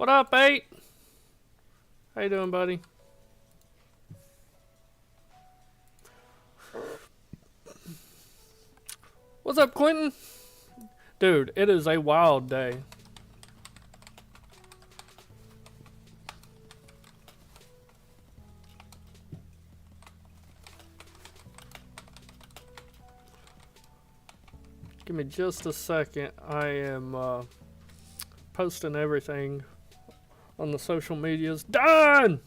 What up, 8? How you doing, buddy? What's up, Quentin? Dude, it is a wild day. Give me just a second. I am posting everything on the social medias. Don!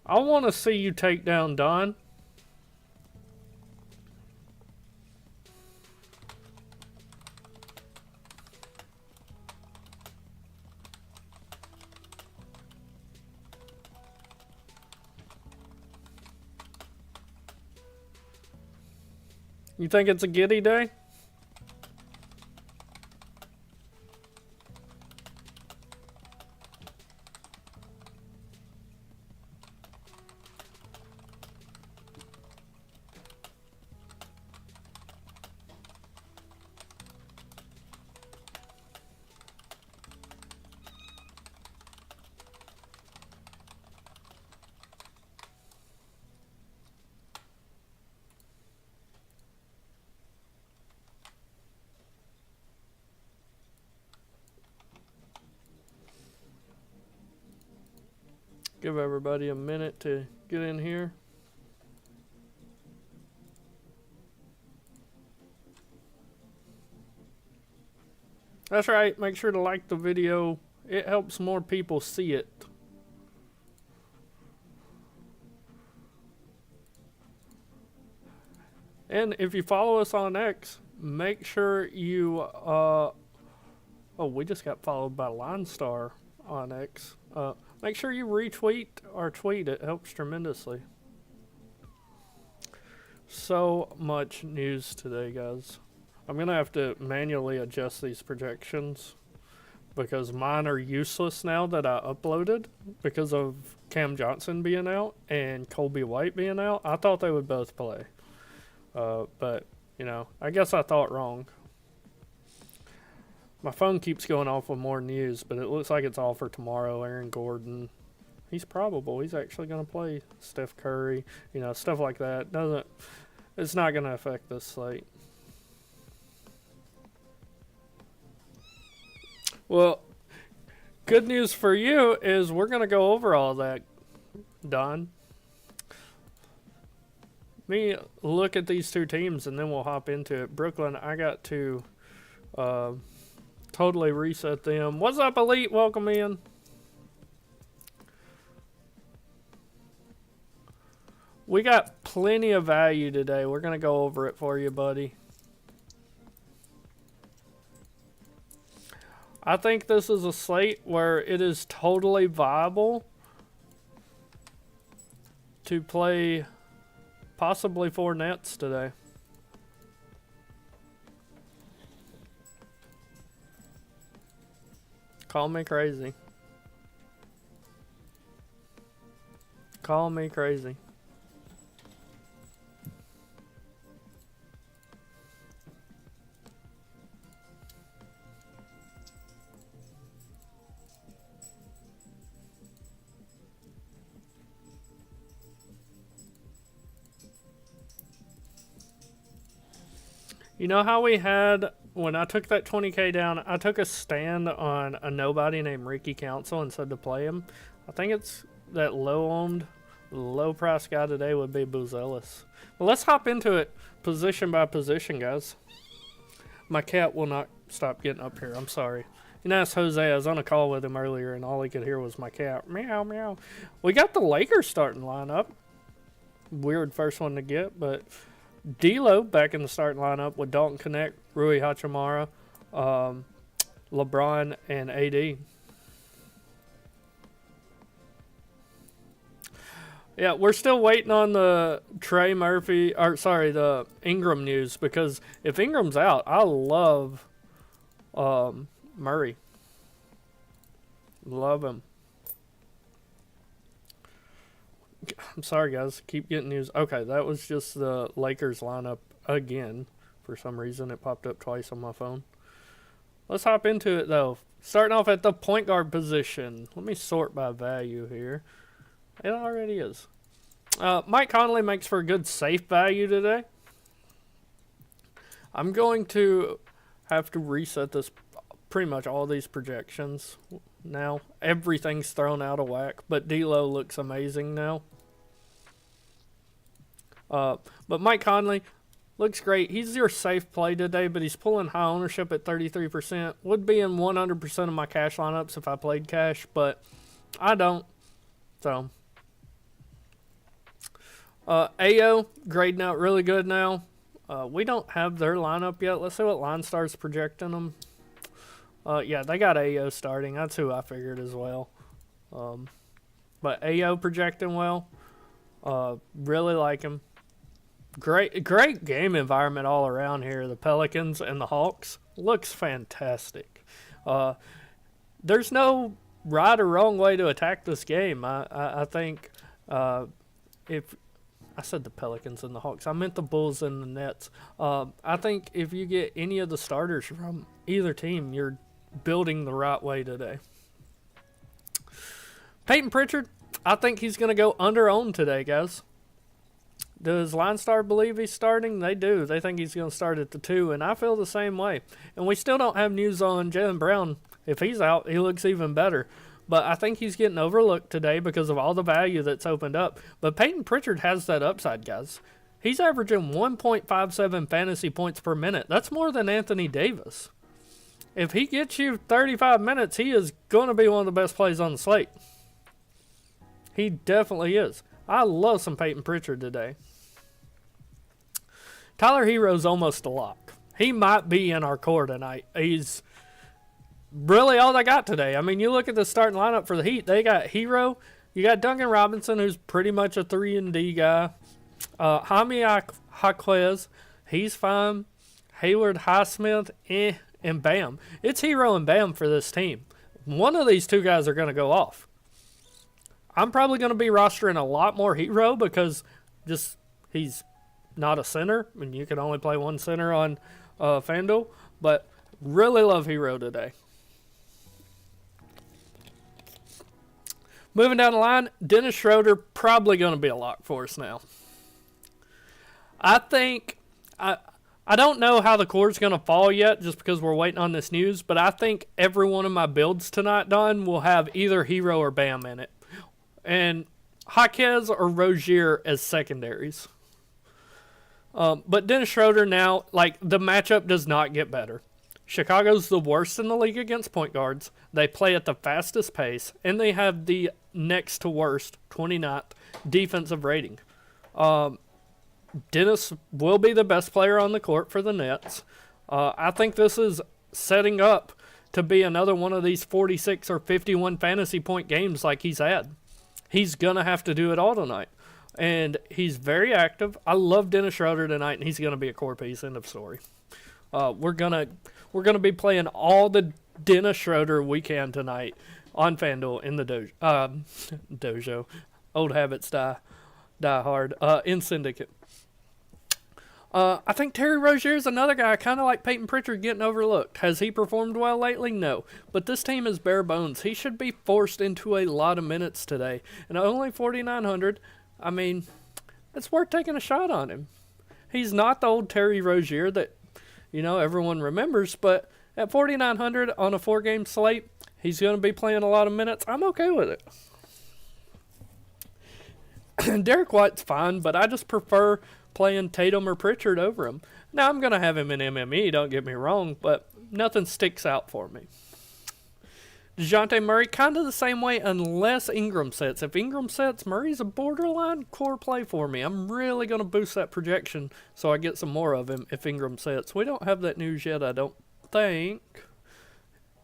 I want to see you take down Don. You think it's a giddy day? Give everybody a minute to get in here. That's right, make sure to like the video. It helps more people see it. And if you follow us on X, make sure you, oh, we just got followed by Line Star on X. Make sure you retweet or tweet. It helps tremendously. So much news today, guys. I'm going to have to manually adjust these projections because mine are useless now that I uploaded because of Cam Johnson being out and Colby White being out. I thought they would both play. But, you know, I guess I thought wrong. My phone keeps going off with more news, but it looks like it's all for tomorrow. Aaron Gordon, he's probable. He's actually going to play. Steph Curry, you know, stuff like that. It's not going to affect this slate. Well, good news for you is we're going to go over all that, Don. Me look at these two teams and then we'll hop into it. Brooklyn, I got to totally reset them. What's up, Elite? Welcome in. We got plenty of value today. We're going to go over it for you, buddy. I think this is a slate where it is totally viable to play possibly 4 nets today. Call me crazy. Call me crazy. You know how we had, when I took that 20K down, I took a stand on a nobody named Ricky Council and said to play him. I think it's that low-owned, low-price guy today would be Buzelis. Well, let's hop into it position by position, guys. My cat will not stop getting up here. I'm sorry. You know, that's Jose. I was on a call with him earlier, and all he could hear was my cat. Meow, meow. We got the Lakers starting lineup. Weird first one to get, but D'Lo back in the starting lineup with Dalton Connect, Rui Hachimura, LeBron, and AD. Yeah, we're still waiting on the the Ingram news, because if Ingram's out, I love Murray. Love him. I'm sorry, guys. Keep getting news. Okay, that was just the Lakers lineup again. For some reason, it popped up twice on my phone. Let's hop into it, though. Starting off at the point guard position. Let me sort by value here. It already is. Mike Conley makes for a good safe value today. I'm going to have to reset this, pretty much all these projections now. Everything's thrown out of whack, but D'Lo looks amazing now. But Mike Conley looks great. He's your safe play today, but he's pulling high ownership at 33%. Would be in 100% of my cash lineups if I played cash, but I don't. So, AO grading out really good now. We don't have their lineup yet. Let's see what line starts projecting them. Yeah, they got AO starting. That's who I figured as well. But AO projecting well. Really like him. Great game environment all around here. The Pelicans and the Hawks looks fantastic. There's no right or wrong way to attack this game. I think if I said the Pelicans and the Hawks, I meant the Bulls and the Nets. I think if you get any of the starters from either team, you're building the right way today. Peyton Pritchard, I think he's going to go under-owned today, guys. Does Line Star believe he's starting? They do. They think he's going to start at the 2, and I feel the same way. And we still don't have news on Jaylen Brown. If he's out, he looks even better. But I think he's getting overlooked today because of all the value that's opened up. But Peyton Pritchard has that upside, guys. He's averaging 1.57 fantasy points per minute. That's more than Anthony Davis. If he gets you 35 minutes, he is going to be one of the best plays on the slate. He definitely is. I love some Peyton Pritchard today. Tyler Hero's almost a lock. He might be in our core tonight. He's really all they got today. I mean, you look at the starting lineup for the Heat. They got Hero. You got Duncan Robinson, who's pretty much a 3-and-D guy. Jaime Jaquez, he's fine. Hayward Highsmith, and Bam. It's Hero and Bam for this team. One of these two guys are going to go off. I'm probably going to be rostering a lot more Hero because just he's not a center, and you can only play one center on FanDuel. But really love Hero today. Moving down the line, Dennis Schroeder probably going to be a lock for us now. I think I don't know how the core's going to fall yet just because we're waiting on this news, but I think every one of my builds tonight, Don, will have either Hero or Bam in it. And Jaquez or Rozier as secondaries. But Dennis Schroeder now, like, the matchup does not get better. Chicago's the worst in the league against point guards. They play at the fastest pace, and they have the next to worst 29th defensive rating. Dennis will be the best player on the court for the Nets. I think this is setting up to be another one of these 46 or 51 fantasy point games like he's had. He's going to have to do it all tonight. And he's very active. I love Dennis Schroeder tonight, and he's going to be a core piece. End of story. We're gonna be playing all the Dennis Schroeder we can tonight on FanDuel in the dojo. Old habits die hard. In Syndicate. I think Terry Rozier is another guy kind of like Peyton Pritchard getting overlooked. Has he performed well lately? No. But this team is bare bones. He should be forced into a lot of minutes today. And only 4,900, I mean, it's worth taking a shot on him. He's not the old Terry Rozier that, everyone remembers. But at 4,900 on a 4-game slate, he's going to be playing a lot of minutes. I'm okay with it. Derek White's fine, but I just prefer playing Tatum or Pritchard over him. Now, I'm going to have him in MME, don't get me wrong, but nothing sticks out for me. DeJounte Murray, kind of the same way, unless Ingram sets. If Ingram sets, Murray's a borderline core play for me. I'm really going to boost that projection so I get some more of him if Ingram sets. We don't have that news yet, I don't think.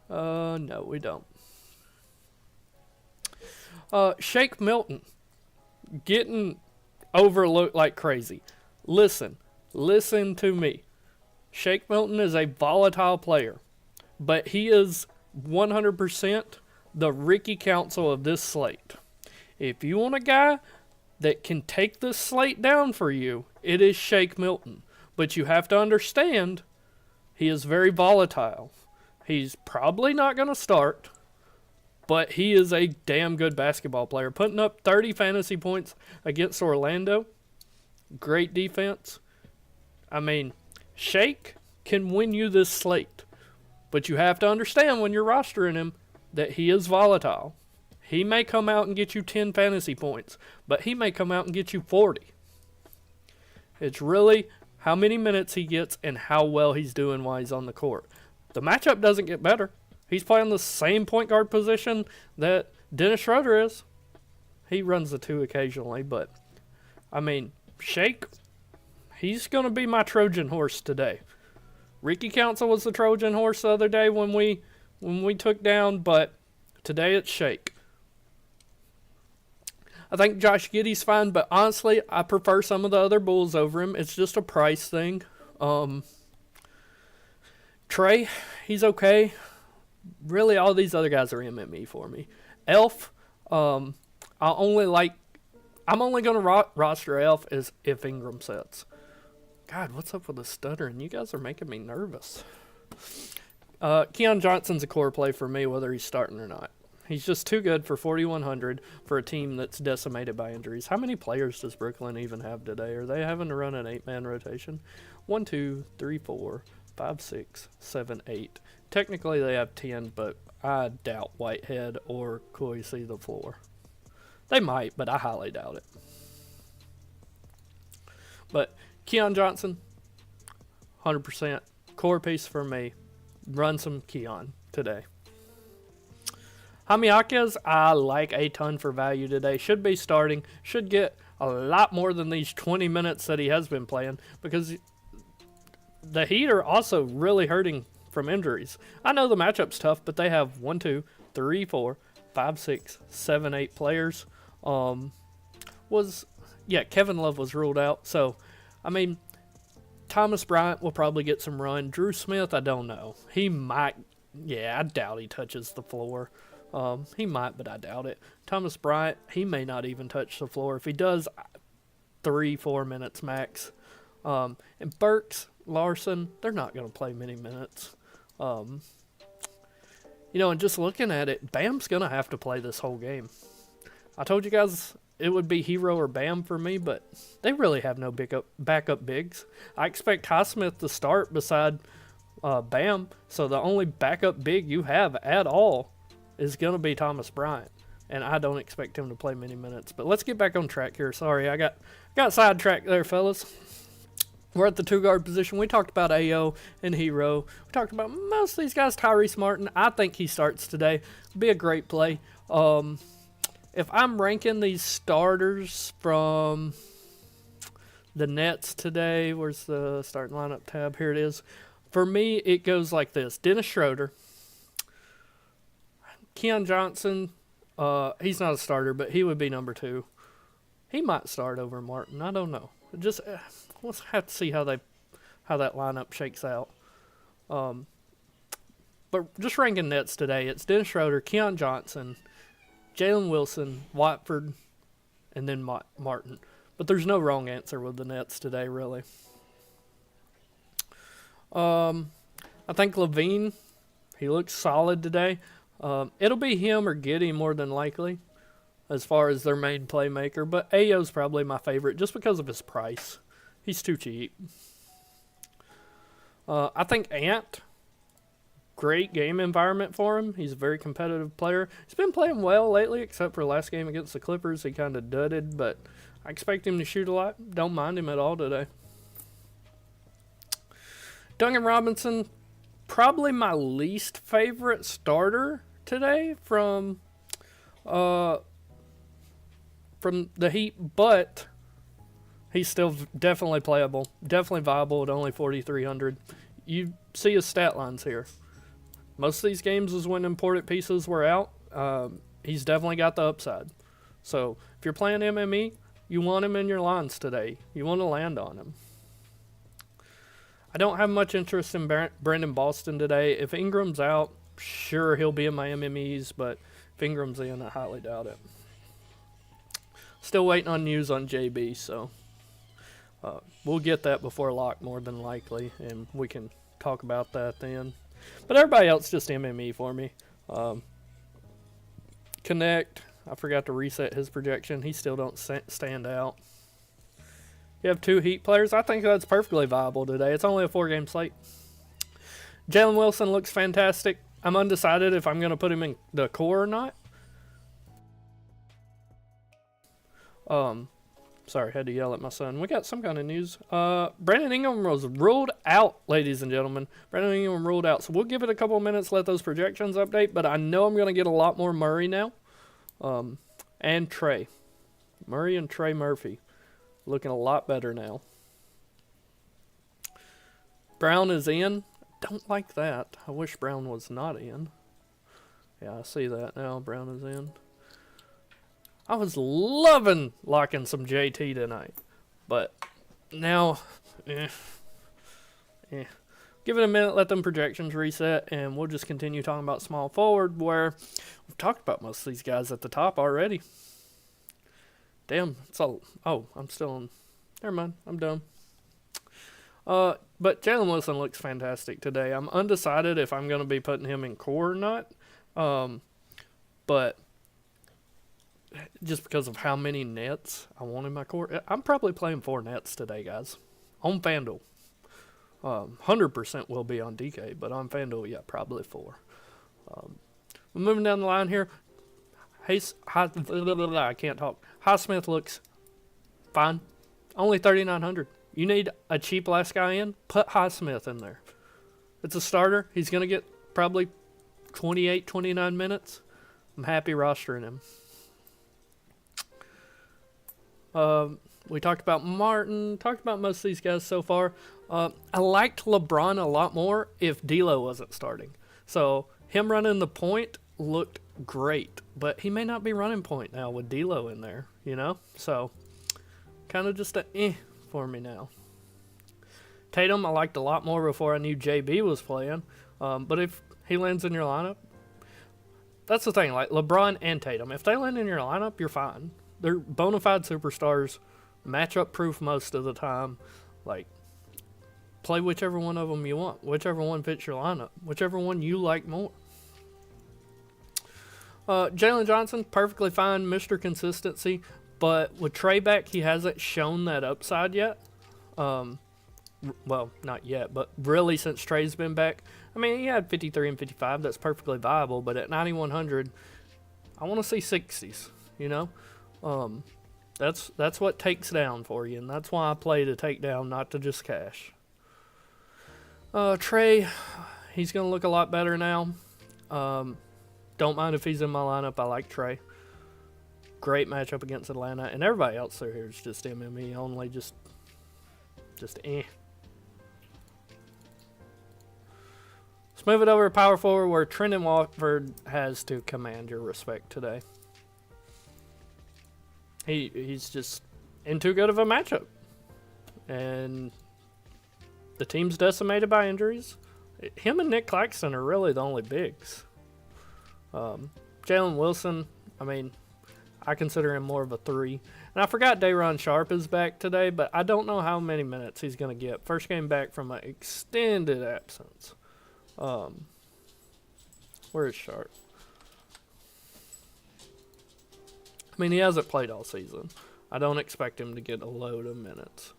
No, we don't. Shake Milton, getting overlooked like crazy. Listen to me. Shake Milton is a volatile player, but he is 100% the Ricky Council of this slate. If you want a guy that can take this slate down for you, it is Shake Milton. But you have to understand, he is very volatile. He's probably not going to start, but he is a damn good basketball player. Putting up 30 fantasy points against Orlando. Great defense. I mean, Shake can win you this slate. But you have to understand when you're rostering him that he is volatile. He may come out and get you 10 fantasy points, but he may come out and get you 40. It's really how many minutes he gets and how well he's doing while he's on the court. The matchup doesn't get better. He's playing the same point guard position that Dennis Schroeder is. He runs the two occasionally, but, I mean, Shake, he's going to be my Trojan horse today. Ricky Council was the Trojan horse the other day when we took down, but today it's Shake. I think Josh Giddey's fine, but honestly, I prefer some of the other Bulls over him. It's just a price thing. Trey, he's okay. Really, all these other guys are MME for me. Elf, I'm only going to roster Elf if Ingram sets. God, what's up with the stuttering? You guys are making me nervous. Keon Johnson's a core play for me, whether he's starting or not. He's just too good for 4,100 for a team that's decimated by injuries. How many players does Brooklyn even have today? Are they having to run an 8-man rotation? 1, 2, 3, 4, 5, 6, 7, 8. Technically they have 10, but I doubt Whitehead or Koi see the floor. They might, but I highly doubt it. But Keon Johnson, 100%. Core piece for me. Run some Keon today. Jaime Jaquez, I like a ton for value today. Should be starting. Should get a lot more than these 20 minutes that he has been playing because the Heat are also really hurting from injuries. I know the matchup's tough, but they have 1, 2, 3, 4, 5, 6, 7, 8 players. Kevin Love was ruled out. So, I mean, Thomas Bryant will probably get some run. Drew Smith, I don't know. He might. Yeah, I doubt he touches the floor. He might, but I doubt it. Thomas Bryant, he may not even touch the floor. If he does, 3-4 minutes max. And Burks, Larson, they're not going to play many minutes. And just looking at it, Bam's going to have to play this whole game. I told you guys it would be Hero or Bam for me, but they really have no backup bigs. I expect Highsmith to start beside Bam, so the only backup big you have at all is going to be Thomas Bryant, and I don't expect him to play many minutes. But let's get back on track here. Sorry, I got sidetracked there, fellas. We're at the two-guard position. We talked about Ayo and Hero. We talked about most of these guys. Tyrese Martin, I think he starts today. Be a great play. If I'm ranking these starters from the Nets today, where's the starting lineup tab? Here it is. For me, it goes like this. Dennis Schroeder. Keon Johnson, he's not a starter, but he would be number 2. He might start over Martin. I don't know. Just we'll have to see how that lineup shakes out. But just ranking Nets today, it's Dennis Schroeder, Keon Johnson, Jalen Wilson, Watford, and then Martin. But there's no wrong answer with the Nets today, really. I think Levine, he looks solid today. It'll be him or Giddey more than likely as far as their main playmaker. But Ayo's probably my favorite just because of his price. He's too cheap. I think Ant, great game environment for him. He's a very competitive player. He's been playing well lately, except for last game against the Clippers. He kind of dudded, but I expect him to shoot a lot. Don't mind him at all today. Duncan Robinson, probably my least favorite starter today from the Heat, but he's still definitely playable, definitely viable at only 4,300. You see his stat lines here. Most of these games is when important pieces were out. He's definitely got the upside. So if you're playing MME, you want him in your lines today. You want to land on him. I don't have much interest in Brandon Boston today. If Ingram's out, sure, he'll be in my MMEs, but if Ingram's in, I highly doubt it. Still waiting on news on JB, so we'll get that before lock more than likely, and we can talk about that then. But everybody else just MME for me. Connect. I forgot to reset his projection. He still don't stand out. You have 2 Heat players. I think that's perfectly viable today. It's only a 4-game slate. Jalen Wilson looks fantastic. I'm undecided if I'm going to put him in the core or not. Sorry, had to yell at my son. We got some kind of news. Brandon Ingram was ruled out, ladies and gentlemen. Brandon Ingram ruled out. So we'll give it a couple of minutes, let those projections update. But I know I'm going to get a lot more Murray now. And Trey. Murray and Trey Murphy. Looking a lot better now. Brown is in. Don't like that. I wish Brown was not in. Yeah, I see that now. Brown is in. I was loving locking some JT tonight. But now, Give it a minute, let them projections reset, and we'll just continue talking about small forward, where we've talked about most of these guys at the top already. Damn, it's all... Oh, I'm still on... Never mind, I'm done. But Jalen Wilson looks fantastic today. I'm undecided if I'm going to be putting him in core or not. But just because of how many nets I want in my core, I'm probably playing 4 nets today, guys. On FanDuel. 100% will be on DK, but on FanDuel, yeah, probably 4. We're moving down the line here. I can't talk. Highsmith looks fine. Only 3,900. You need a cheap last guy in? Put Highsmith in there. It's a starter. He's going to get probably 28, 29 minutes. I'm happy rostering him. We talked about Martin. Talked about most of these guys so far. I liked LeBron a lot more if D'Lo wasn't starting. So him running the point looked great. But he may not be running point now with D'Lo in there, you know? So kind of just a for me now. Tatum, I liked a lot more before I knew JB was playing. But if he lands in your lineup, that's the thing. Like LeBron and Tatum, if they land in your lineup, you're fine. They're bona fide superstars, matchup proof most of the time. Like, play whichever one of them you want, whichever one fits your lineup, whichever one you like more. Jalen Johnson, perfectly fine, Mr. Consistency. But with Trey back, he hasn't shown that upside yet. Well, not yet, but really since Trey's been back. I mean, he had 53 and 55. That's perfectly viable. But at 9,100, I want to see 60s, you know? That's what takes down for you. And that's why I play to take down, not to just cash. Trey, he's going to look a lot better now. Don't mind if he's in my lineup. I like Trey. Great matchup against Atlanta, and everybody else through here is just MME only, just eh. Let's move it over to power forward, where Trendon Watford has to command your respect today. He's just in too good of a matchup, and the team's decimated by injuries. Him and Nick Claxton are really the only bigs. Jalen Wilson, I mean, I consider him more of a 3. And I forgot Day'Ron Sharpe is back today, but I don't know how many minutes he's going to get. First game back from an extended absence. Where is Sharpe? I mean, he hasn't played all season. I don't expect him to get a load of minutes.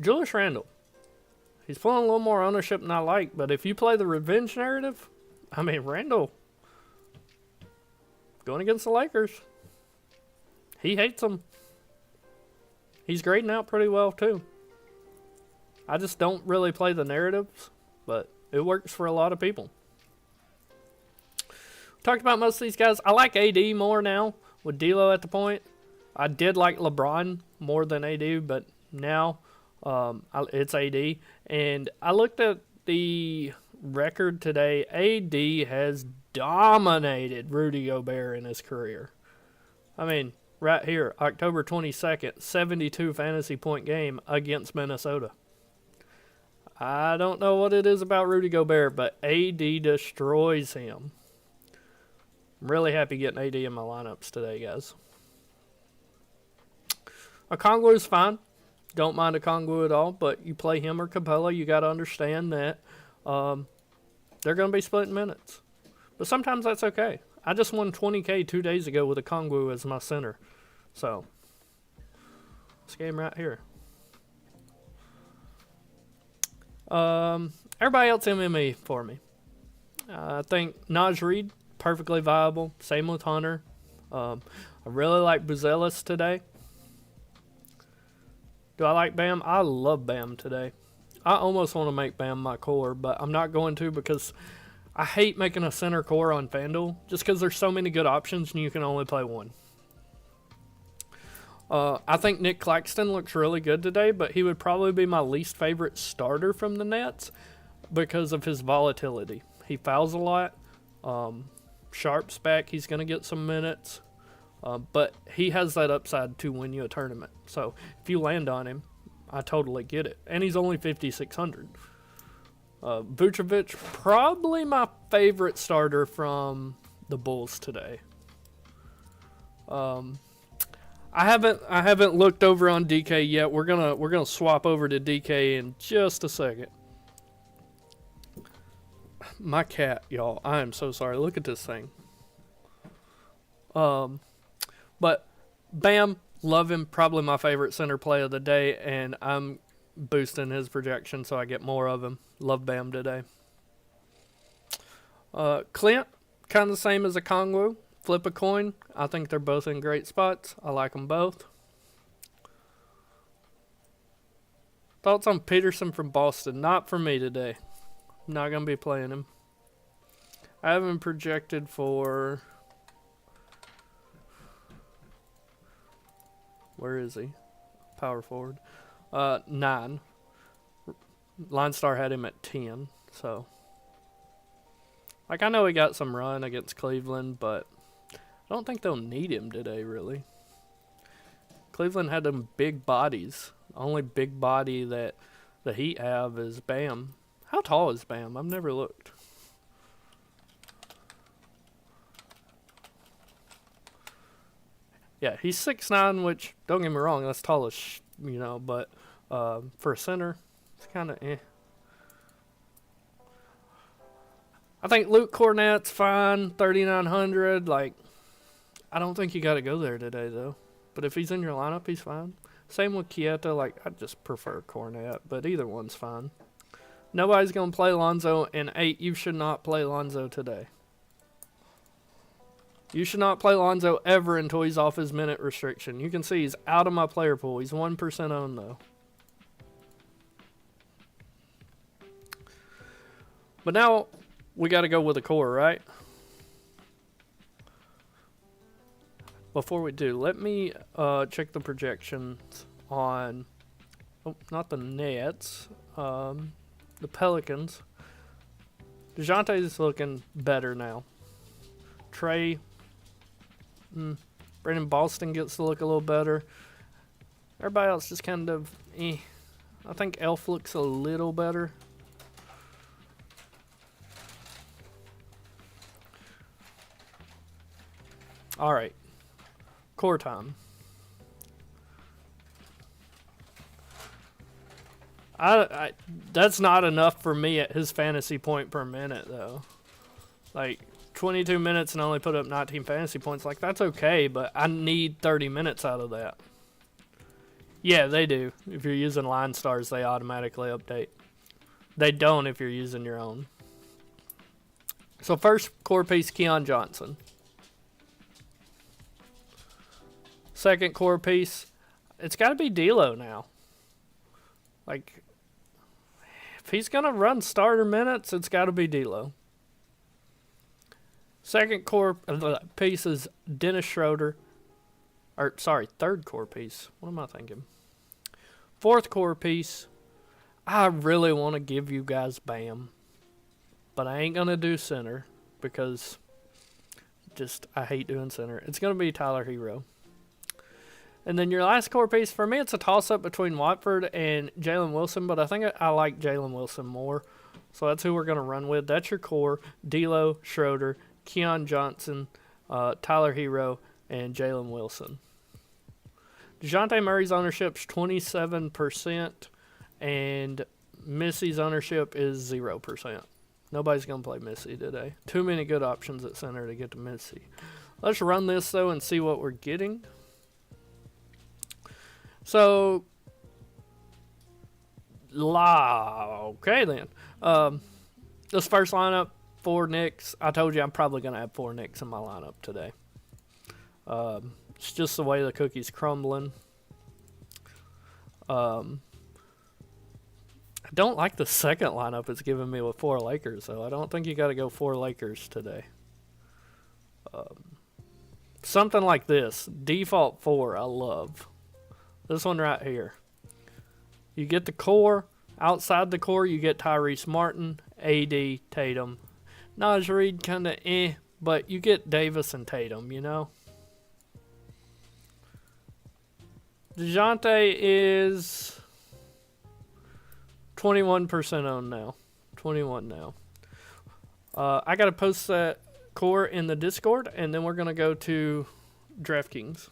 Julius Randle. He's pulling a little more ownership than I like, but if you play the revenge narrative, I mean, Randle going against the Lakers, he hates them. He's grading out pretty well, too. I just don't really play the narratives, but it works for a lot of people. Talked about most of these guys. I like AD more now with D'Lo at the point. I did like LeBron more than AD, but now it's AD. And I looked at the record today. AD has dominated Rudy Gobert in his career. I mean, right here, October 22nd, 72 fantasy point game against Minnesota. I don't know what it is about Rudy Gobert, but AD destroys him. I'm really happy getting AD in my lineups today, guys. Okongwu is fine. don't mind a Kongwu at all, but you play him or Capella, you got to understand that they're going to be splitting minutes. But sometimes that's okay. I just won 20K 2 days ago with a Kongwu as my center. So, this game right here. Everybody else MME for me. I think Naj Reed, perfectly viable. Same with Hunter. I really like Buzelis today. Do I like Bam? I love Bam today. I almost want to make Bam my core, but I'm not going to because I hate making a center core on FanDuel just because there's so many good options and you can only play one. I think Nick Claxton looks really good today, but he would probably be my least favorite starter from the Nets because of his volatility. He fouls a lot. Sharp's back. He's going to get some minutes. But he has that upside to win you a tournament. So if you land on him, I totally get it. And he's only 5,600. Vucevic, probably my favorite starter from the Bulls today. I haven't looked over on DK yet. We're gonna swap over to DK in just a second. My cat, y'all. I am so sorry. Look at this thing. But Bam, love him. Probably my favorite center play of the day, and I'm boosting his projection so I get more of him. Love Bam today. Clint, kind of the same as a Kongwu. Flip a coin. I think they're both in great spots. I like them both. Thoughts on Peterson from Boston? Not for me today. I'm not going to be playing him. I have him projected for... Where is he? Power forward. 9. Line Star had him at 10. So, like, I know he got some run against Cleveland, but I don't think they'll need him today, really. Cleveland had them big bodies. The only big body that the Heat have is Bam. How tall is Bam? I've never looked. Yeah, he's 6'9", which, don't get me wrong, that's tall as but for a center, it's kind of eh. I think Luke Cornett's fine, 3,900. Like, I don't think you got to go there today, though. But if he's in your lineup, he's fine. Same with Kieta. Like, I just prefer Cornett, but either one's fine. Nobody's going to play Lonzo, and 8, you should not play Lonzo today. You should not play Lonzo ever until he's off his minute restriction. You can see he's out of my player pool. He's 1% owned, though. But now, we got to go with a core, right? Before we do, let me check the projections on... Oh, not the Nets. The Pelicans. DeJounte's looking better now. Trey... Brandon Boston gets to look a little better. Everybody else just kind of eh. I think Elf looks a little better. Alright. Core time. I that's not enough for me at his fantasy point per minute, though. Like... 22 minutes and only put up 19 fantasy points. Like, that's okay, but I need 30 minutes out of that. Yeah, they do. If you're using Line Stars, they automatically update. They don't if you're using your own. So first core piece, Keon Johnson. Second core piece, it's got to be D'Lo now. Like, if he's going to run starter minutes, it's got to be D'Lo. Second core piece is Dennis Schroeder. Or, sorry, third core piece. What am I thinking? Fourth core piece, I really want to give you guys Bam. But I ain't going to do center because I hate doing center. It's going to be Tyler Hero. And then your last core piece, for me, it's a toss-up between Watford and Jalen Wilson, but I think I like Jalen Wilson more. So that's who we're going to run with. That's your core, D'Lo, Schroeder, Keon Johnson, Tyler Hero, and Jalen Wilson. DeJounte Murray's ownership's 27%, and Missy's ownership is 0%. Nobody's going to play Missy today. Too many good options at center to get to Missy. Let's run this, though, and see what we're getting. So, okay, then. This first lineup, 4 Knicks. I told you I'm probably going to have 4 Knicks in my lineup today. It's just the way the cookie's crumbling. I don't like the second lineup it's giving me with 4 Lakers, though. I don't think you got to go 4 Lakers today. Something like this. Default 4, I love. This one right here. You get the core. Outside the core, you get Tyrese Martin, AD, Tatum. Naj Reid kind of but you get Davis and Tatum, you know? DeJounte is 21% owned now. 21 now. I got to post that core in the Discord, and then we're going to go to DraftKings.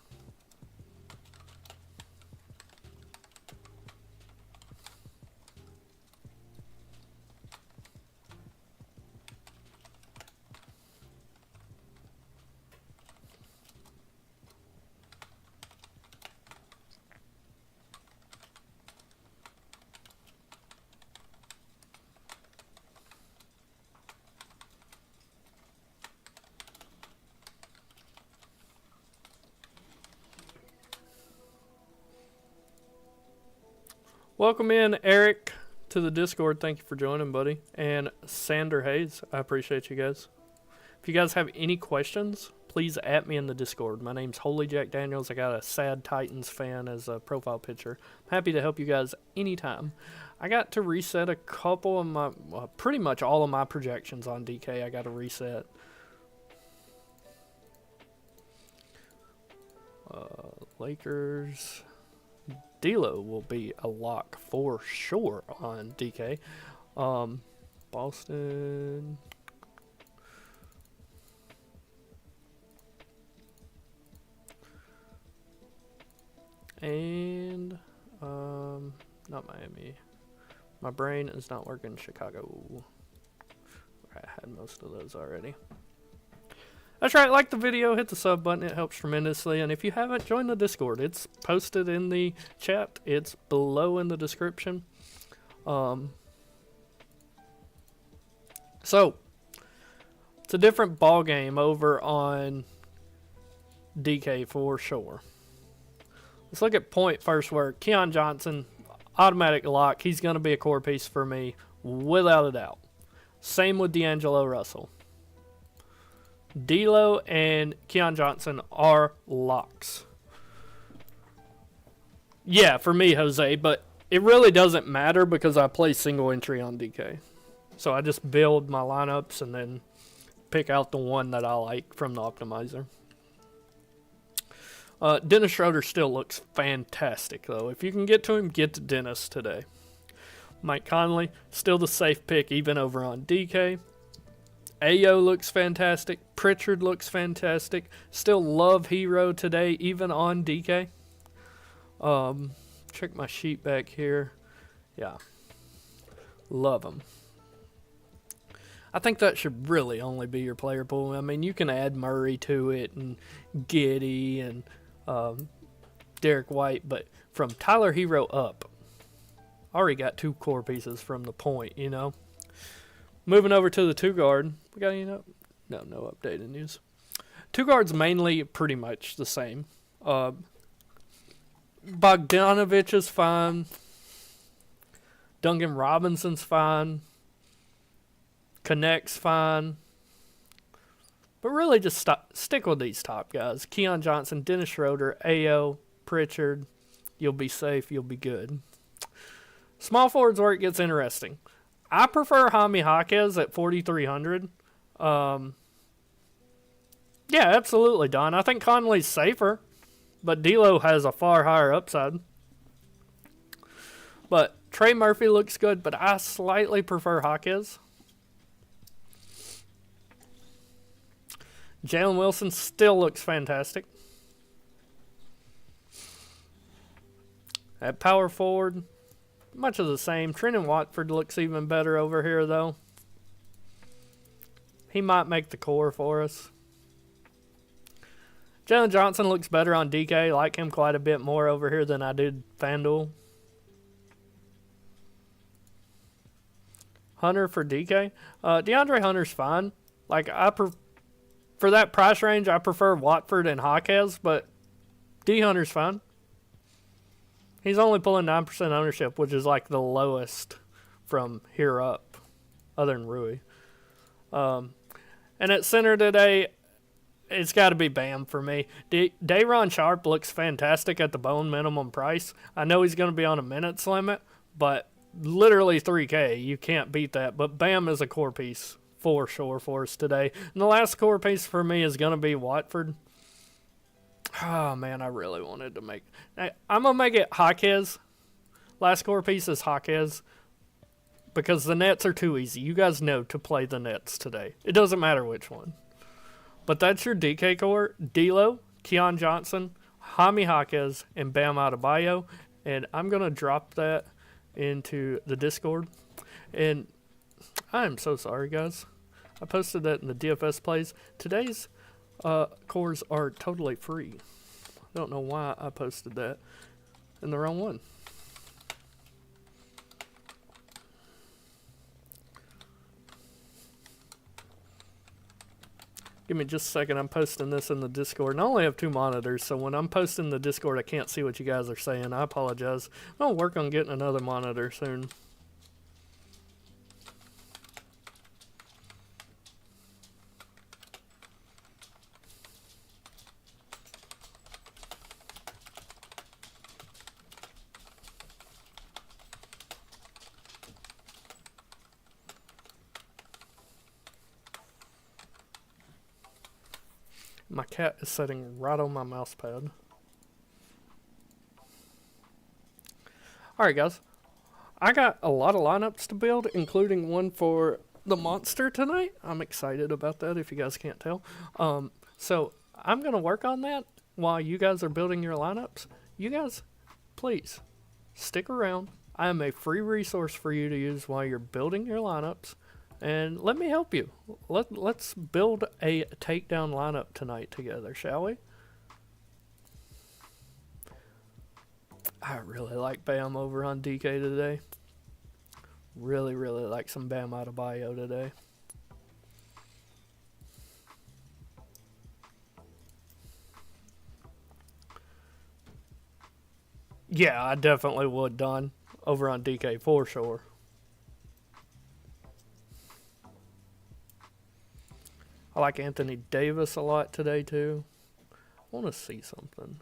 Welcome in, Eric, to the Discord. Thank you for joining, buddy. And Sander Hayes, I appreciate you guys. If you guys have any questions, please at me in the Discord. My name's Holy Jack Daniels. I got a sad Titans fan as a profile picture. I'm happy to help you guys anytime. I got to reset a couple of my, pretty much all of my projections on DK. I got to reset. Lakers. D'Lo will be a lock for sure on DK. Boston. And not Miami. My brain is not working. Chicago. I had most of those already. That's right, like the video, hit the sub button, it helps tremendously. And if you haven't joined the Discord, it's posted in the chat. It's below in the description. So, it's a different ball game over on DK for sure. Let's look at point first work. Keon Johnson, automatic lock. He's going to be a core piece for me, without a doubt. Same with D'Angelo Russell. D'Lo and Keon Johnson are locks. Yeah, for me, Jose, but it really doesn't matter because I play single entry on DK. So I just build my lineups and then pick out the one that I like from the optimizer. Dennis Schroeder still looks fantastic, though. If you can get to him, get to Dennis today. Mike Conley, still the safe pick, even over on DK. Ayo looks fantastic. Pritchard looks fantastic. Still love Hero today, even on DK. Check my sheet back here. Yeah. Love him. I think that should really only be your player pool. I mean, you can add Murray to it and Giddey and Derek White, but from Tyler Hero up, already got 2 core pieces from the point, you know. Moving over to the 2 guard. We got any no updated news. 2 guards mainly pretty much the same. Bogdanovich is fine. Duncan Robinson's fine. Connect's fine. But really just stick with these top guys. Keon Johnson, Dennis Schroeder, Ayo, Pritchard. You'll be safe. You'll be good. Small forwards where it gets interesting. I prefer Jaime Jaquez at 4,300. Yeah, absolutely, Don. I think Conley's safer, but D'Lo has a far higher upside. But Trey Murphy looks good, but I slightly prefer Jaquez. Jalen Wilson still looks fantastic. At power forward, much of the same. Trenton Watford looks even better over here, though. He might make the core for us. Jalen Johnson looks better on DK. I like him quite a bit more over here than I did FanDuel. Hunter for DK. DeAndre Hunter's fine. Like, for that price range, I prefer Watford and Jaquez, but D Hunter's fine. He's only pulling 9% ownership, which is like the lowest from here up, other than Rui. And at center today, it's got to be Bam for me. Dayron Sharp looks fantastic at the bone minimum price. I know he's going to be on a minutes limit, but literally 3K, you can't beat that. But Bam is a core piece for sure for us today. And the last core piece for me is going to be Watford. Oh, man, I really wanted to make... I'm going to make it Jaquez. Last core piece is Jaquez. Because the Nets are too easy. You guys know to play the Nets today. It doesn't matter which one. But that's your DK core. D'Lo, Keon Johnson, Jaime Jaquez, and Bam Adebayo. And I'm going to drop that into the Discord. And I'm so sorry, guys. I posted that in the DFS plays. Today's cores are totally free. I don't know why I posted that in the wrong one. Give me just a second. I'm posting this in the Discord. And I only have 2 monitors, so when I'm posting the Discord, I can't see what you guys are saying. I apologize. I'll work on getting another monitor soon. My cat is sitting right on my mouse pad. Alright, guys. I got a lot of lineups to build, including one for the monster tonight. I'm excited about that, if you guys can't tell. So, I'm going to work on that while you guys are building your lineups. You guys, please, stick around. I am a free resource for you to use while you're building your lineups. And let me help you. Let's build a takedown lineup tonight together, shall we? I really like Bam over on DK today. Really, really like some Bam Adebayo today. Yeah, I definitely would, Don, over on DK for sure. I like Anthony Davis a lot today, too. I want to see something.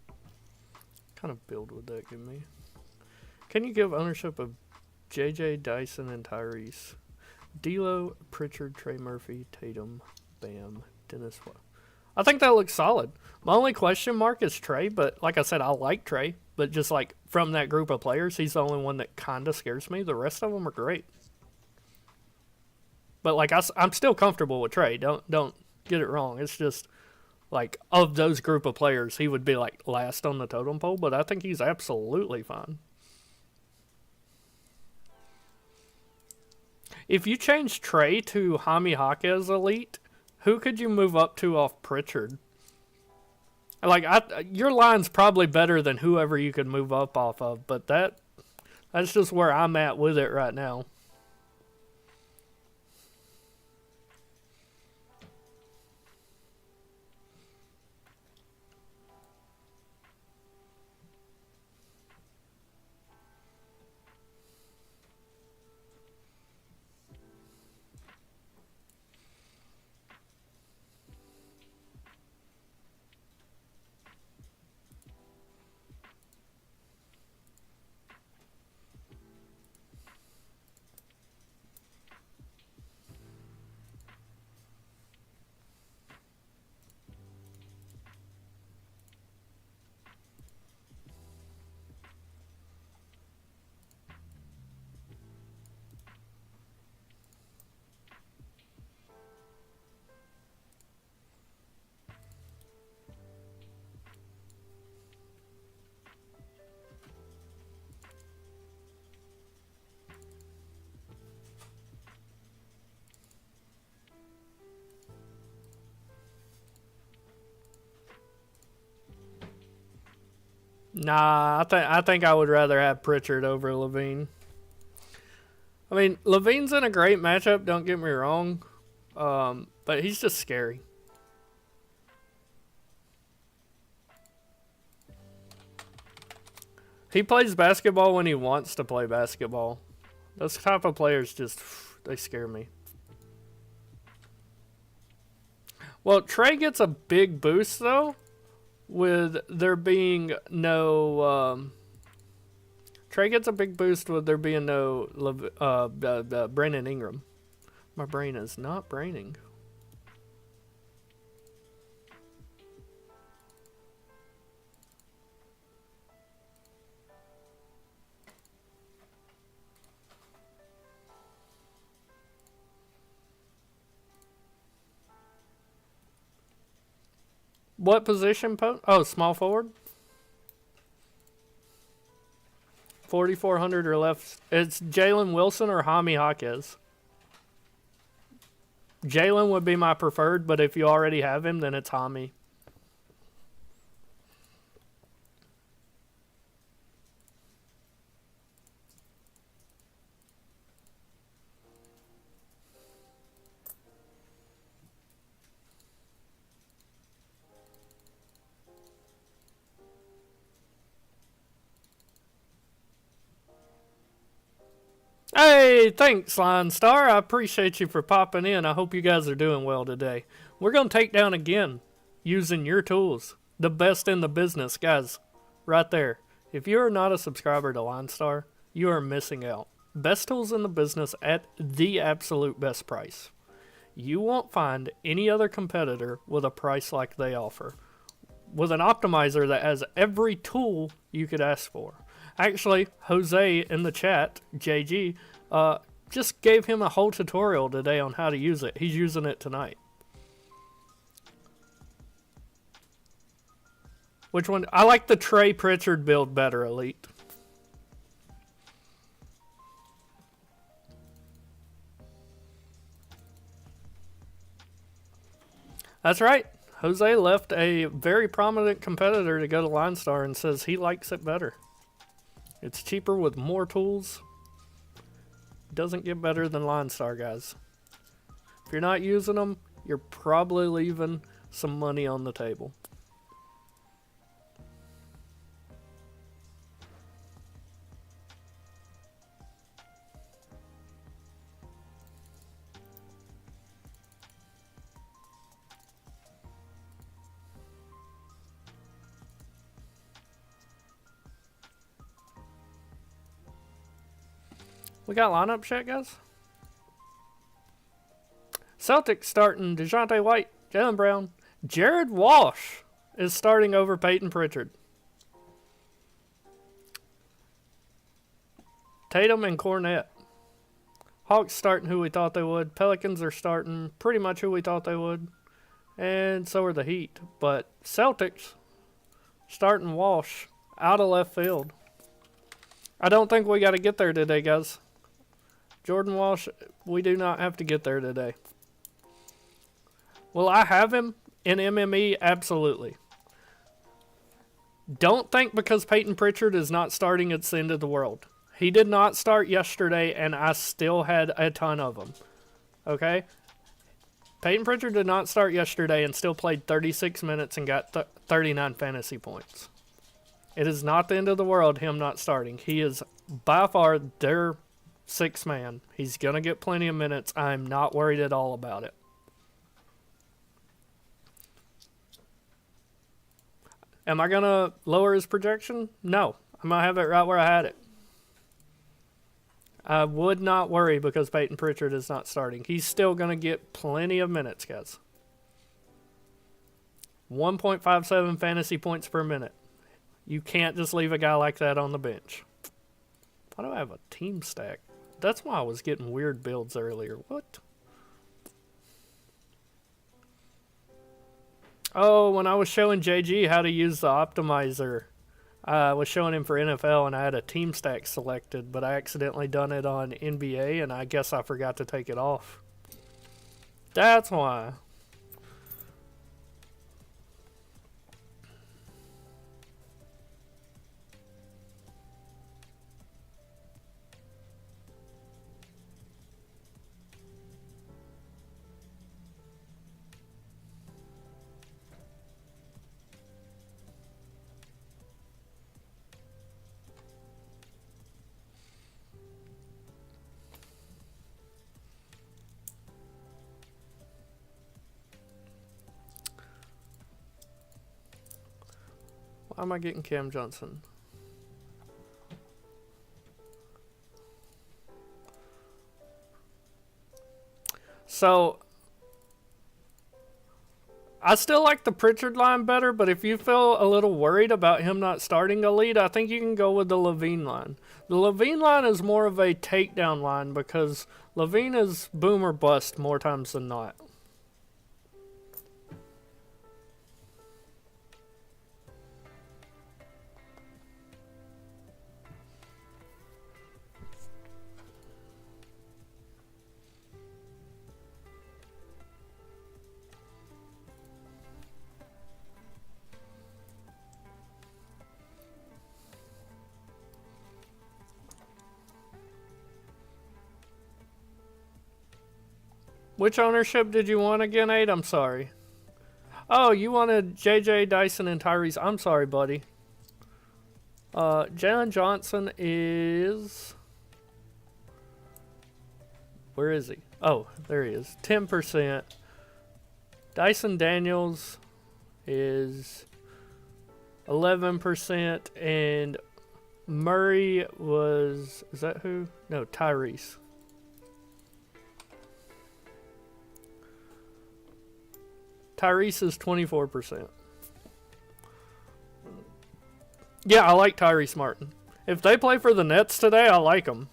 What kind of build would that give me? Can you give ownership of JJ, Dyson, and Tyrese? D'Lo, Pritchard, Trey Murphy, Tatum, Bam, Dennis. I think that looks solid. My only question mark is Trey, but like I said, I like Trey. But just like from that group of players, he's the only one that kind of scares me. The rest of them are great. But like I'm still comfortable with Trey. Don't get it wrong. It's just like of those group of players, he would be like last on the totem pole. But I think he's absolutely fine. If you change Trey to Jaime Jaquez Elite, who could you move up to off Pritchard? Like, your line's probably better than whoever you could move up off of, but that's just where I'm at with it right now. Nah, I think I would rather have Pritchard over Levine. I mean, Levine's in a great matchup, don't get me wrong. But he's just scary. He plays basketball when he wants to play basketball. Those type of players just, they scare me. Well, Trey gets a big boost, though, with there being no... Trey gets a big boost with there being no Brandon Ingram. My brain is not braining. What position? Oh, small forward. 4,400 or left. It's Jalen Wilson or Jaime Jaquez. Jalen would be my preferred, but if you already have him, then it's Jaime. Hey, thanks, Line Star. I appreciate you for popping in. I hope you guys are doing well today. We're going to take down again using your tools. The best in the business, guys. Right there. If you are not a subscriber to Line Star, you are missing out. Best tools in the business at the absolute best price. You won't find any other competitor with a price like they offer. With an optimizer that has every tool you could ask for. Actually, Jose in the chat, JG, just gave him a whole tutorial today on how to use it. He's using it tonight. Which one? I like the Trey Pritchard build better, Elite. That's right. Jose left a very prominent competitor to go to Line Star and says he likes it better. It's cheaper with more tools. Doesn't get better than Line Star, guys. If you're not using them, you're probably leaving some money on the table. We got lineup check, guys. Celtics starting DeJounte White, Jaylen Brown. Jared Walsh is starting over Peyton Pritchard. Tatum and Cornette. Hawks starting who we thought they would. Pelicans are starting pretty much who we thought they would. And so are the Heat. But Celtics starting Walsh out of left field. I don't think we got to get there today, guys. Jordan Walsh, we do not have to get there today. Will I have him in MME? Absolutely. Don't think because Peyton Pritchard is not starting, it's the end of the world. He did not start yesterday, and I still had a ton of them. Okay? Peyton Pritchard did not start yesterday and still played 36 minutes and got 39 fantasy points. It is not the end of the world, him not starting. He is by far their sixth man. He's going to get plenty of minutes. I'm not worried at all about it. Am I going to lower his projection? No. I'm going to have it right where I had it. I would not worry because Peyton Pritchard is not starting. He's still going to get plenty of minutes, guys. 1.57 fantasy points per minute. You can't just leave a guy like that on the bench. Why do I have a team stack? That's why I was getting weird builds earlier. What? Oh, when I was showing JG how to use the optimizer, I was showing him for NFL and I had a team stack selected, but I accidentally done it on NBA and I guess I forgot to take it off. That's why. How am I getting Cam Johnson? So, I still like the Pritchard line better, but if you feel a little worried about him not starting a lead, I think you can go with the Levine line. The Levine line is more of a takedown line because Levine is boom or bust more times than not. Which ownership did you want again, 8? I'm sorry. Oh, you wanted JJ, Dyson, and Tyrese. I'm sorry, buddy. Jalen Johnson is... Where is he? Oh, there he is. 10%. Dyson Daniels is 11%. And Murray was... Is that who? No, Tyrese. Tyrese is 24%. Yeah, I like Tyrese Martin. If they play for the Nets today, I like them.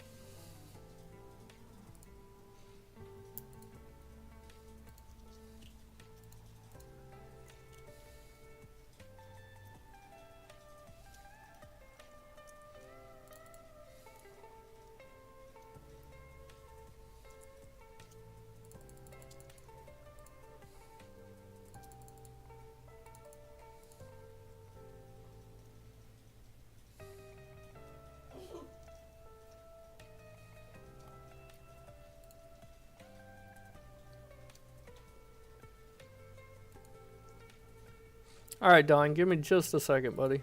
Alright, Don, give me just a second, buddy.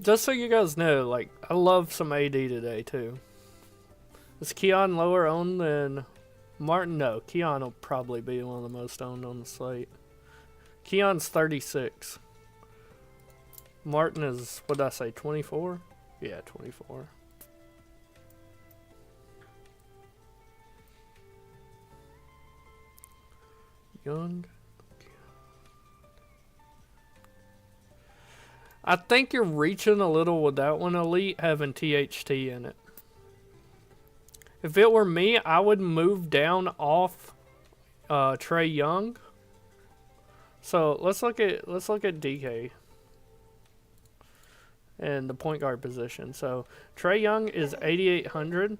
Just so you guys know, like, I love some AD today, too. Is Keon lower owned than Martin? No, Keon will probably be one of the most owned on the slate. Keon's 36. Martin is, what did I say, 24? Yeah, 24. Young. I think you're reaching a little with that one, Elite, having THT in it. If it were me, I would move down off Trae Young. So let's look at DK and the point guard position. So Trae Young is 8,800.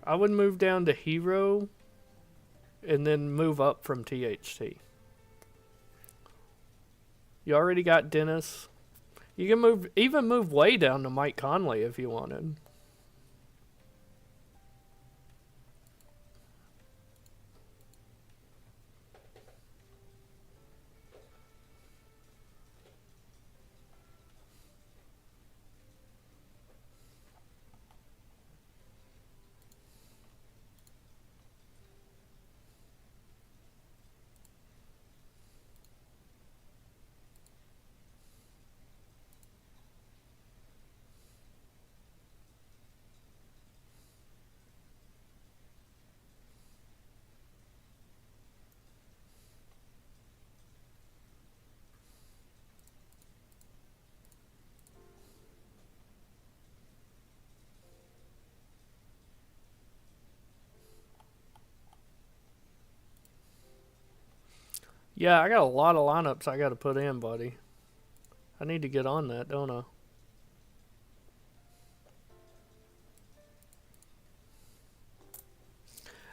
I would move down to Hero and then move up from THT. You already got Dennis. You can even move way down to Mike Conley if you wanted. Yeah, I got a lot of lineups I got to put in, buddy. I need to get on that, don't I?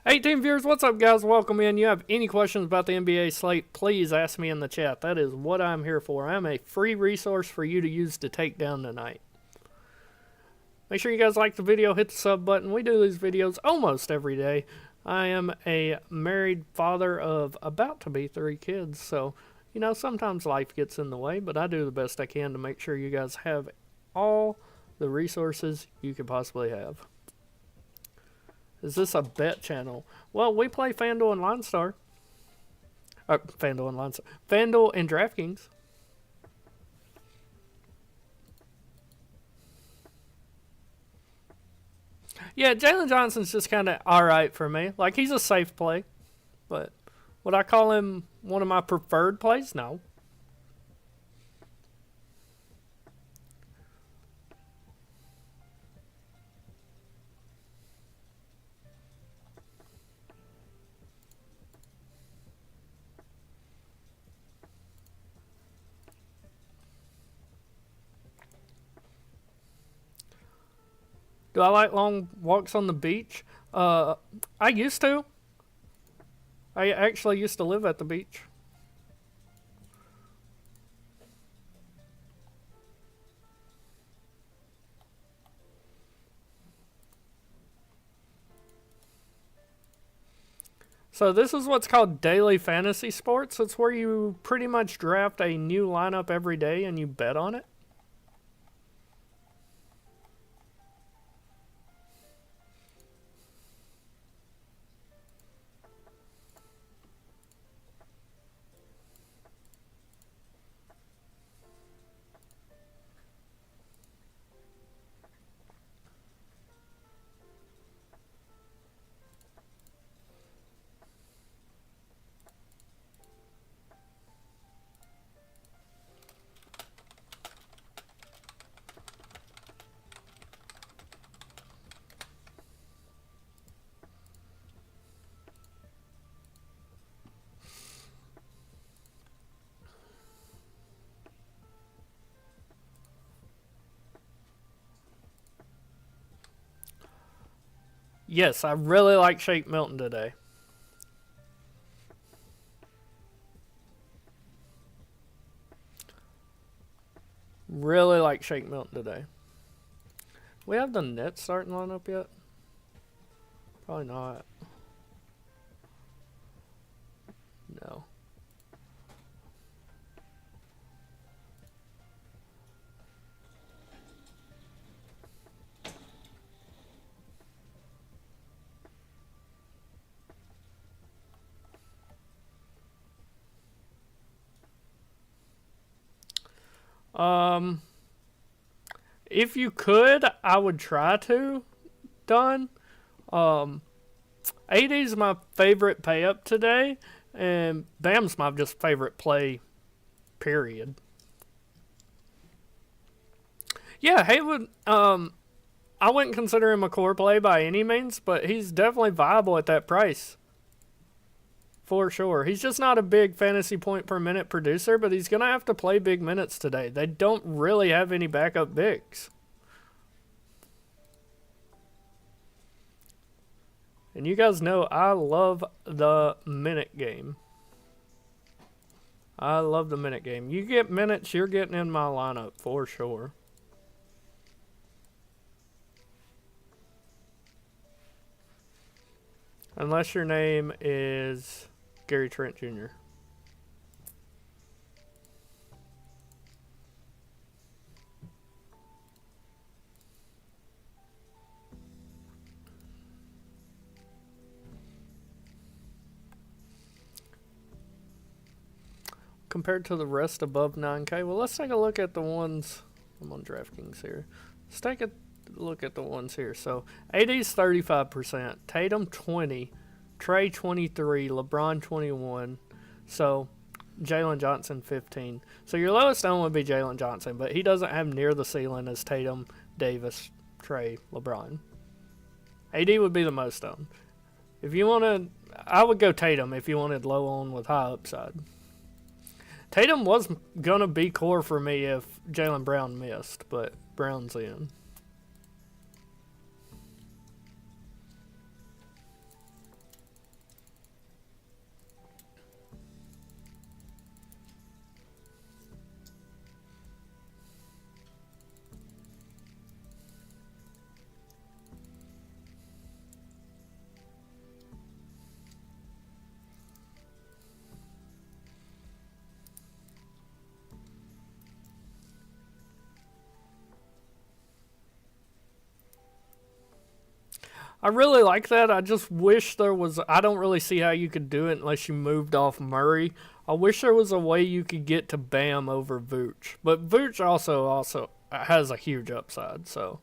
Hey, team viewers, what's up, guys? Welcome in. You have any questions about the NBA slate, please ask me in the chat. That is what I'm here for. I'm a free resource for you to use to take down tonight. Make sure you guys like the video, hit the sub button. We do these videos almost every day. I am a married father of about to be 3 kids, so, you know, sometimes life gets in the way, but I do the best I can to make sure you guys have all the resources you could possibly have. Is this a bet channel? Well, we play FanDuel and LineStar. FanDuel and LineStar. FanDuel and DraftKings. Yeah, Jalen Johnson's just kind of alright for me. Like, he's a safe play. But would I call him one of my preferred plays? No. Do I like long walks on the beach? I used to. I actually used to live at the beach. So this is what's called daily fantasy sports. It's where you pretty much draft a new lineup every day and you bet on it. Yes, I really like Shake Milton today. Really like Shake Milton today. We have the Nets starting lineup yet? Probably not. No. If you could, I would try to. Done. AD's my favorite pay up today, and Bam's my just favorite play, period. Yeah, Haywood, I wouldn't consider him a core play by any means, but he's definitely viable at that price. For sure. He's just not a big fantasy point per minute producer, but he's going to have to play big minutes today. They don't really have any backup bigs. And you guys know I love the minute game. I love the minute game. You get minutes, you're getting in my lineup for sure. Unless your name is Gary Trent Jr. Compared to the rest above 9K, well, let's take a look at the ones. I'm on DraftKings here. Let's take a look at the ones here. So AD's 35%, Tatum 20, Trey 23, LeBron 21. So Jalen Johnson 15. So your lowest owned would be Jalen Johnson, but he doesn't have near the ceiling as Tatum, Davis, Trey, LeBron. AD would be the most owned. If you wanted, I would go Tatum if you wanted low owned with high upside. Tatum was going to be core for me if Jaylen Brown missed, but Brown's in. I really like that. I just wish there was. I don't really see how you could do it unless you moved off Murray. I wish there was a way you could get to Bam over Vooch, but Vooch also has a huge upside. So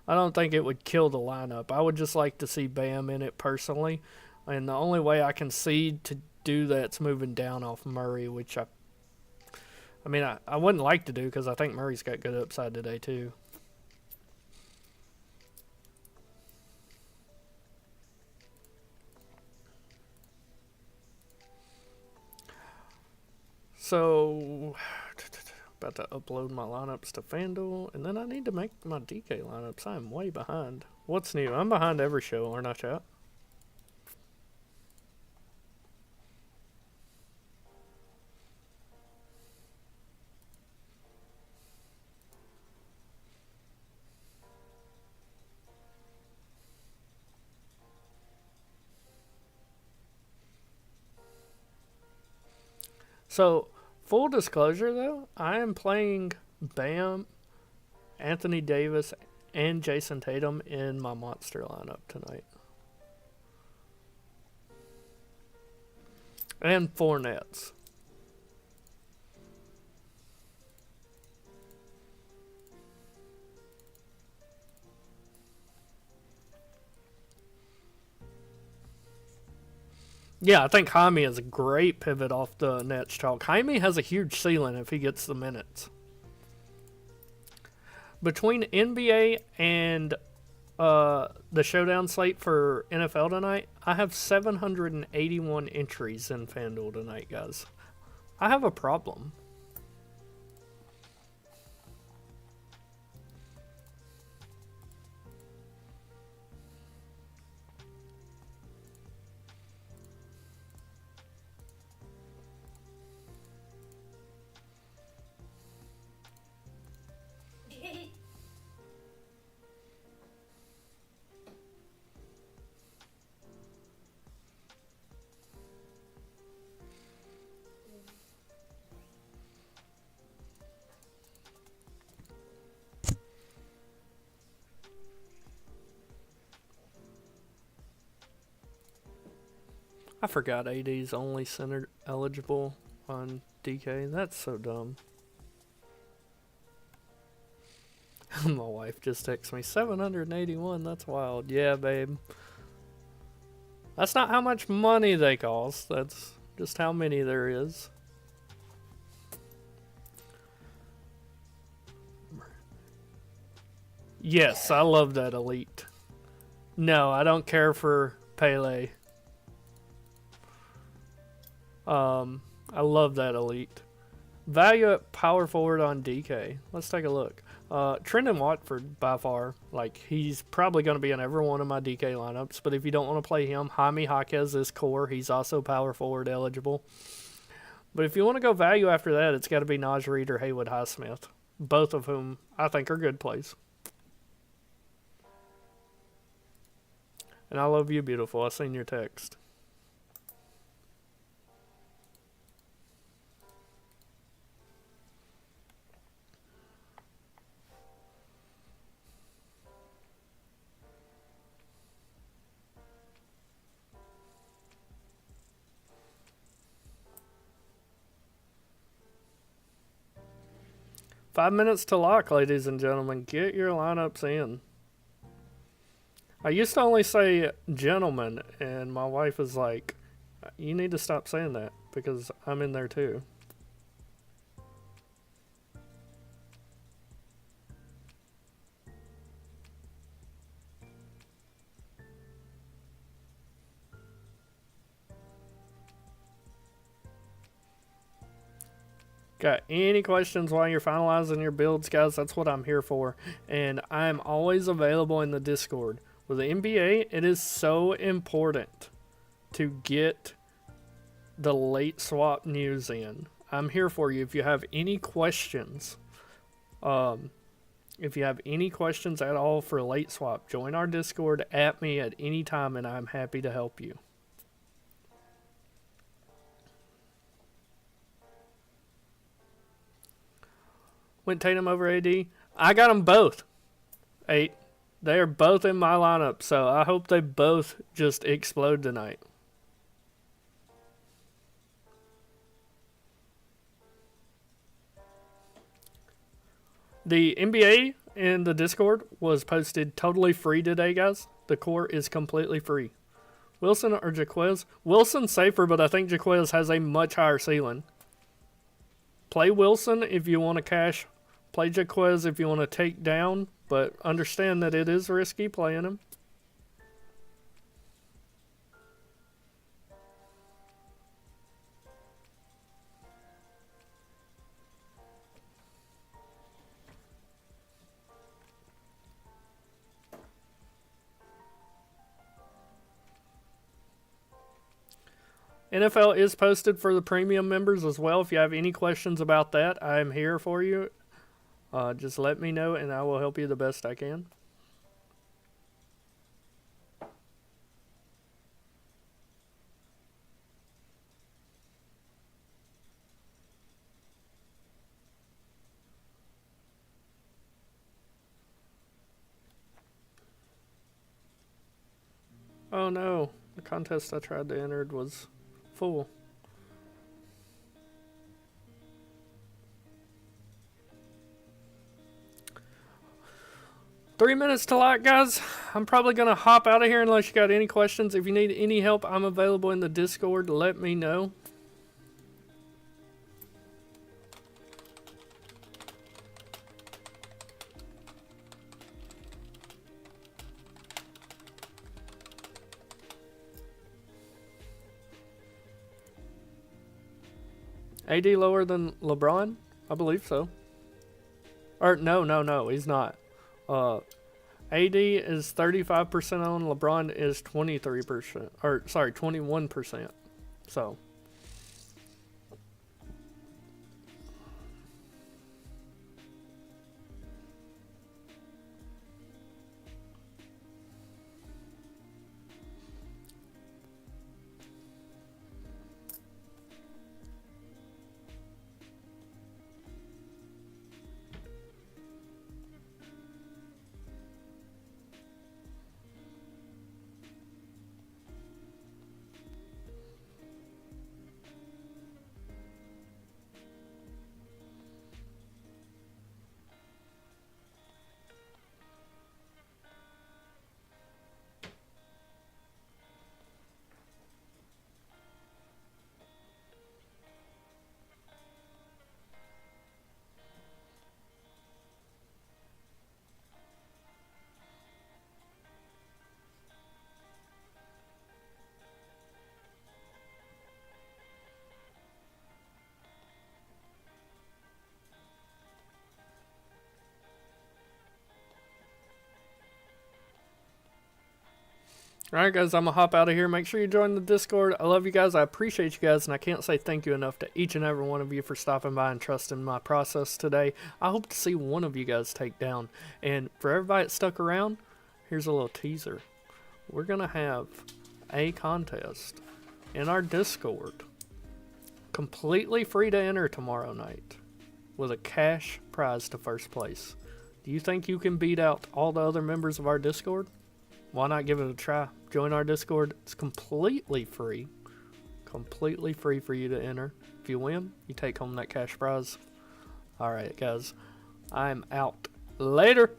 I don't think it would kill the lineup. I would just like to see Bam in it personally, and the only way I can see to do that's moving down off Murray, which I wouldn't like to do because I think Murray's got good upside today too. So, about to upload my lineups to FanDuel, and then I need to make my DK lineups. I'm way behind. What's new? I'm behind every show, aren't I, chat? So, full disclosure though, I am playing Bam, Anthony Davis, and Jason Tatum in my monster lineup tonight. And 4 Nets. Yeah, I think Jaime is a great pivot off the Nets chalk. Jaime has a huge ceiling if he gets the minutes. Between NBA and the showdown slate for NFL tonight, I have 781 entries in FanDuel tonight, guys. I have a problem. I forgot AD's only center eligible on DK. That's so dumb. My wife just texted me 781. That's wild. Yeah, babe. That's not how much money they cost. That's just how many there is. Yes, I love that elite. No, I don't care for Pele. I love that elite. Value at power forward on DK. Let's take a look. Trendon Watford, by far, like, he's probably going to be in every one of my DK lineups, but if you don't want to play him, Jaime Jaquez is core. He's also power forward eligible. But if you want to go value after that, it's got to be Naj Reid or Haywood Highsmith, both of whom I think are good plays. And I love you, beautiful. I seen your text. Five minutes to lock, ladies and gentlemen. Get your lineups in. I used to only say gentlemen, and my wife is like, you need to stop saying that because I'm in there too. Got any questions while you're finalizing your builds, guys? That's what I'm here for. And I'm always available in the Discord. With the NBA, it is so important to get the late swap news in. I'm here for you if you have any questions. If you have any questions at all for late swap, join our Discord at me at any time and I'm happy to help you. Went Tatum over AD. I got them both. 8. They are both in my lineup, so I hope they both just explode tonight. The NBA in the Discord was posted totally free today, guys. The core is completely free. Wilson or Jaquez? Wilson's safer, but I think Jaquez has a much higher ceiling. Play Wilson if you want to cash. Play Jaquez if you want to take down, but understand that it is risky playing him. NFL is posted for the premium members as well. If you have any questions about that, I'm here for you. Just let me know and I will help you the best I can. Oh no, the contest I tried to enter was full. Three minutes to lock, guys. I'm probably going to hop out of here unless you got any questions. If you need any help, I'm available in the Discord. Let me know. AD lower than LeBron? I believe so. Or no, he's not. AD is 35% on, LeBron is 23%. Or sorry, 21%. So alright guys, I'm going to hop out of here. Make sure you join the Discord. I love you guys. I appreciate you guys. And I can't say thank you enough to each and every one of you for stopping by and trusting my process today. I hope to see one of you guys take down. And for everybody that stuck around, here's a little teaser. We're going to have a contest in our Discord. Completely free to enter tomorrow night. With a cash prize to first place. Do you think you can beat out all the other members of our Discord? Why not give it a try? Join our Discord. It's completely free. Completely free for you to enter. If you win, you take home that cash prize. Alright, guys. I'm out. Later.